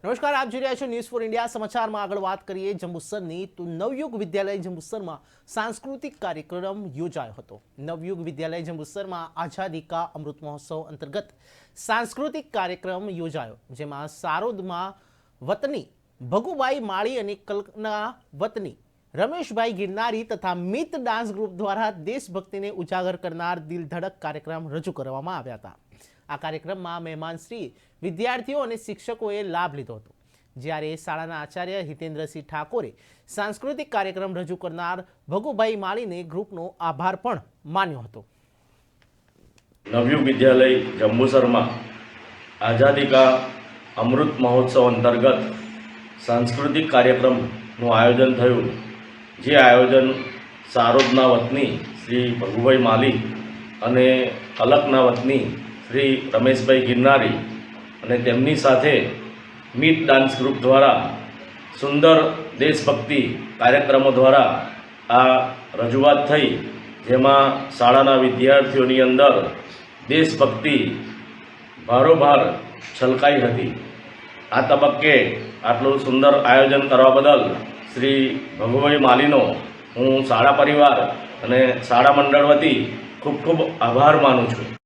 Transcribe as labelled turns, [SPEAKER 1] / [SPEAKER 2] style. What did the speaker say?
[SPEAKER 1] નમસ્કાર, આપ જોઈ રહ્યા છો ન્યૂઝ ફોર ઇન્ડિયા. સમાચારમાં આગળ વાત કરીએ જંબુસરની તો નવયુગ વિદ્યાલય જંબુસરમાં સાંસ્કૃતિક કાર્યક્રમ યોજાયો હતો. નવયુગ વિદ્યાલય જંબુસરમાં આઝાદી કા અમૃત મહોત્સવ અંતર્ગત સાંસ્કૃતિક કાર્યક્રમ યોજાયો, જેમાં સારોદમાં વતની ભગુભાઈ માળી અને કલકના વતની રમેશભાઈ ગિરનારી તથા મિત ડાન્સ ગ્રુપ દ્વારા દેશભક્તિને ઉજાગર કરનાર દિલ ધડક કાર્યક્રમ રજૂ કરવામાં આવ્યા હતા. આ કાર્યક્રમમાં મહેમાનશ્રી વિદ્યાર્થીઓ અને શિક્ષકોએ લાભ લીધો હતો, જ્યારે શાળાના આચાર્ય હિતેન્દ્રસિંહ ઠાકોરે સાંસ્કૃતિક કાર્યક્રમ રજૂ કરનાર ભગુભાઈ માળીને ગ્રુપનો આભાર પણ માન્યો હતો.
[SPEAKER 2] નવયુગ વિદ્યાલય જંબુસરમાં આઝાદી કા અમૃત મહોત્સવ અંતર્ગત સાંસ્કૃતિક કાર્યક્રમનું આયોજન થયું. જે આયોજન સારોદના વતની શ્રી ભગુભાઈ માલી અને કલકના વતની શ્રી રમેશભાઈ ગિરનારી અને તેમની સાથે મિત ડાન્સ ગ્રુપ દ્વારા સુંદર દેશભક્તિ કાર્યક્રમો દ્વારા આ રજૂઆત થઈ, જેમાં શાળાના વિદ્યાર્થીઓની અંદર દેશભક્તિ ભારોભાર છલકાઈ હતી. આ તબક્કે આટલું સુંદર આયોજન કરવા બદલ શ્રી ભગુભાઈ માલીનો હું શાળા પરિવાર અને શાળા મંડળ વતી ખૂબ ખૂબ આભાર માનું છું.